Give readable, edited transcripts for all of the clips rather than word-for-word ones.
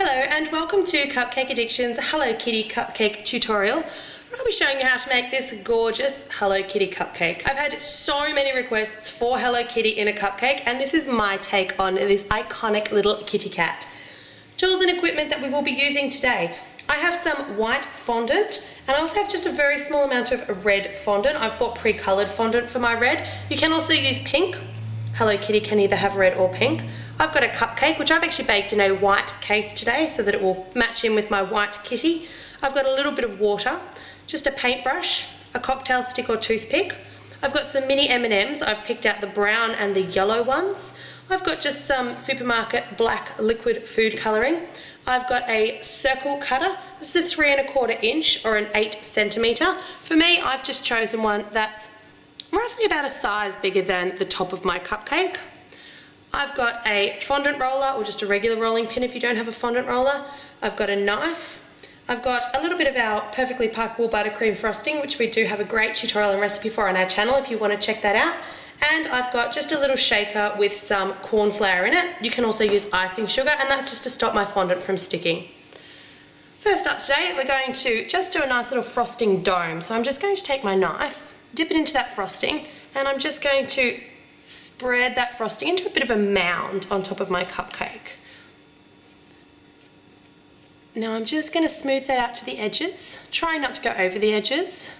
Hello and welcome to Cupcake Addiction's Hello Kitty cupcake tutorial. I'll be showing you how to make this gorgeous Hello Kitty cupcake. I've had so many requests for Hello Kitty in a cupcake, and this is my take on this iconic little kitty cat. Tools and equipment that we will be using today. I have some white fondant, and I also have just a very small amount of red fondant. I've bought pre-coloured fondant for my red. You can also use pink. Hello Kitty can either have red or pink. I've got a cupcake, which I've actually baked in a white case today so that it will match in with my white kitty. I've got a little bit of water, just a paintbrush, a cocktail stick or toothpick. I've got some mini M&Ms. I've picked out the brown and the yellow ones. I've got just some supermarket black liquid food colouring. I've got a circle cutter. This is a 3 1/4 inch or an 8 centimetre. For me, I've just chosen one that's roughly about a size bigger than the top of my cupcake. I've got a fondant roller, or just a regular rolling pin if you don't have a fondant roller. I've got a knife. I've got a little bit of our perfectly pipeable buttercream frosting, which we do have a great tutorial and recipe for on our channel if you want to check that out. And I've got just a little shaker with some corn flour in it. You can also use icing sugar, and that's just to stop my fondant from sticking. First up today, we're going to just do a nice little frosting dome. So I'm just going to take my knife, dip it into that frosting, and I'm just going to spread that frosting into a bit of a mound on top of my cupcake. Now I'm just going to smooth that out to the edges, try not to go over the edges.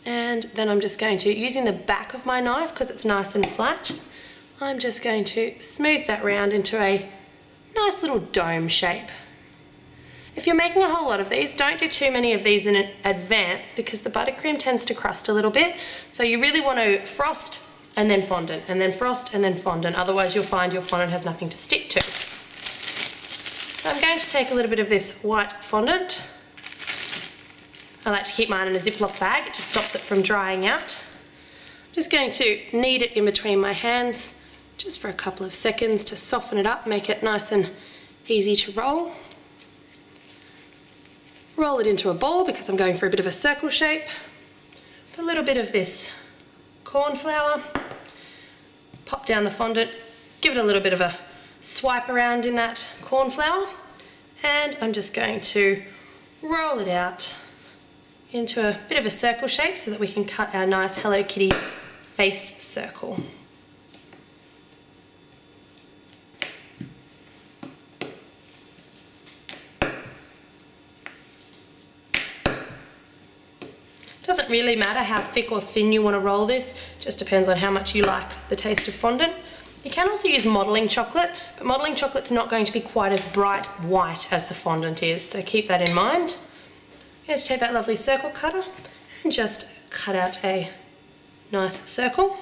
And then I'm just going to, using the back of my knife because it's nice and flat, I'm just going to smooth that round into a nice little dome shape. If you're making a whole lot of these, don't do too many of these in advance because the buttercream tends to crust a little bit. So you really want to frost and then fondant, and then frost and then fondant. Otherwise you'll find your fondant has nothing to stick to. So I'm going to take a little bit of this white fondant. I like to keep mine in a Ziploc bag. It just stops it from drying out. I'm just going to knead it in between my hands just for a couple of seconds to soften it up, make it nice and easy to roll. Roll it into a ball because I'm going for a bit of a circle shape. With a little bit of this corn flour. Pop down the fondant, give it a little bit of a swipe around in that corn flour, and I'm just going to roll it out into a bit of a circle shape so that we can cut our nice Hello Kitty face circle. Doesn't really matter how thick or thin you want to roll this, just depends on how much you like the taste of fondant. You can also use modelling chocolate, but modelling chocolate's not going to be quite as bright white as the fondant is, so keep that in mind. I'm going to take that lovely circle cutter and just cut out a nice circle.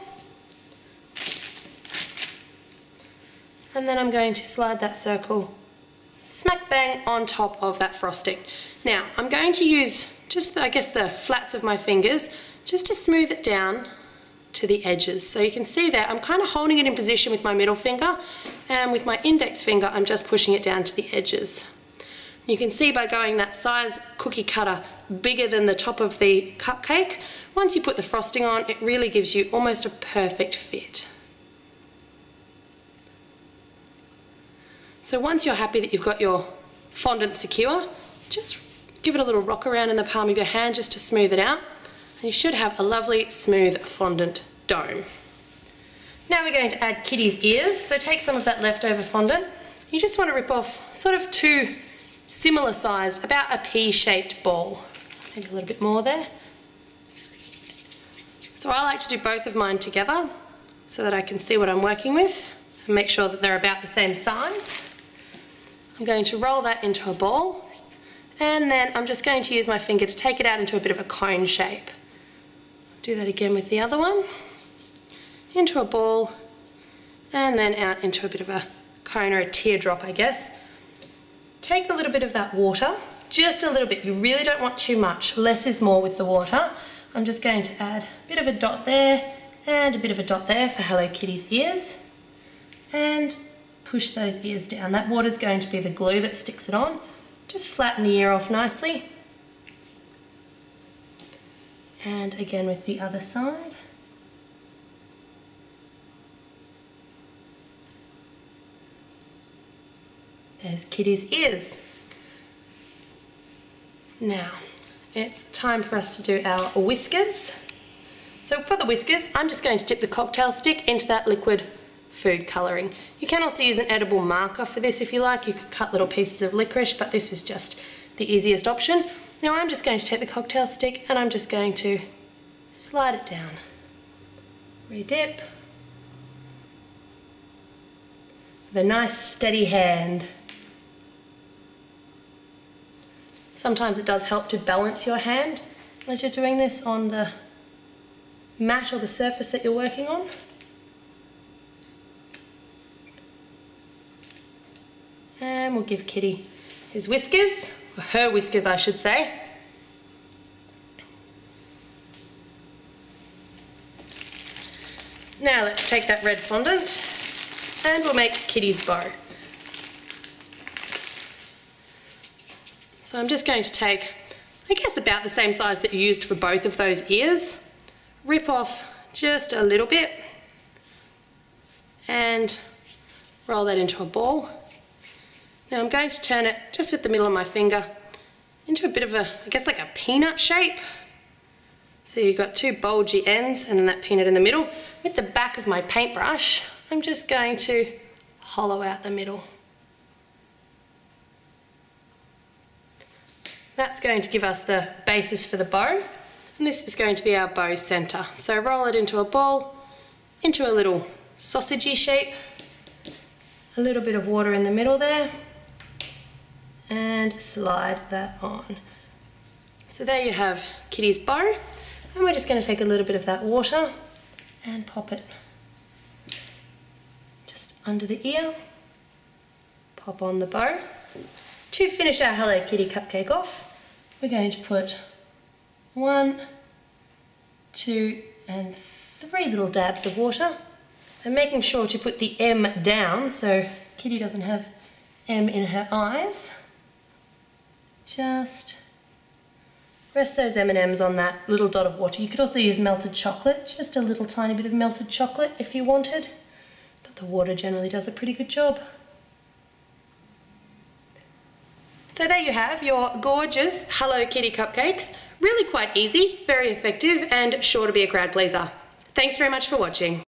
And then I'm going to slide that circle smack bang on top of that frosting. Now, I'm going to use just, I guess, the flats of my fingers just to smooth it down to the edges. So you can see that I'm kind of holding it in position with my middle finger, and with my index finger I'm just pushing it down to the edges. You can see by going that size cookie cutter bigger than the top of the cupcake, once you put the frosting on, it really gives you almost a perfect fit. So once you're happy that you've got your fondant secure, just give it a little rock around in the palm of your hand just to smooth it out, and you should have a lovely smooth fondant dome. Now we're going to add Kitty's ears, so take some of that leftover fondant. You just want to rip off sort of two similar sized, about a pea-shaped ball. Maybe a little bit more there. So I like to do both of mine together so that I can see what I'm working with and make sure that they're about the same size. I'm going to roll that into a ball, and then I'm just going to use my finger to take it out into a bit of a cone shape. Do that again with the other one. Into a ball, and then out into a bit of a cone, or a teardrop, I guess. Take a little bit of that water, just a little bit. You really don't want too much. Less is more with the water. I'm just going to add a bit of a dot there and a bit of a dot there for Hello Kitty's ears, and push those ears down. That water's going to be the glue that sticks it on. Just flatten the ear off nicely. And again with the other side. There's Kitty's ears. Now, it's time for us to do our whiskers. So for the whiskers, I'm just going to dip the cocktail stick into that liquid food colouring. You can also use an edible marker for this if you like. You could cut little pieces of licorice, but this was just the easiest option. Now I'm just going to take the cocktail stick and I'm just going to slide it down. Re-dip. With a nice steady hand. Sometimes it does help to balance your hand as you're doing this on the mat or the surface that you're working on. And we'll give Kitty his whiskers, or her whiskers I should say. Now let's take that red fondant and we'll make Kitty's bow. So I'm just going to take, I guess about the same size that you used for both of those ears, rip off just a little bit and roll that into a ball. Now I'm going to turn it just with the middle of my finger into a bit of a, I guess like a peanut shape. So you've got two bulgy ends and then that peanut in the middle. With the back of my paintbrush, I'm just going to hollow out the middle. That's going to give us the basis for the bow, and this is going to be our bow centre. So roll it into a ball, into a little sausagey shape, a little bit of water in the middle there, and slide that on. So there you have Kitty's bow, and we're just going to take a little bit of that water and pop it just under the ear, pop on the bow. To finish our Hello Kitty cupcake off, we're going to put 1, 2 and 3 little dabs of water, and making sure to put the M down so Kitty doesn't have M in her eyes. Just rest those M&Ms on that little dot of water. You could also use melted chocolate, just a little tiny bit of melted chocolate if you wanted, but the water generally does a pretty good job. So there you have your gorgeous Hello Kitty cupcakes. Really quite easy, very effective, and sure to be a crowd pleaser. Thanks very much for watching.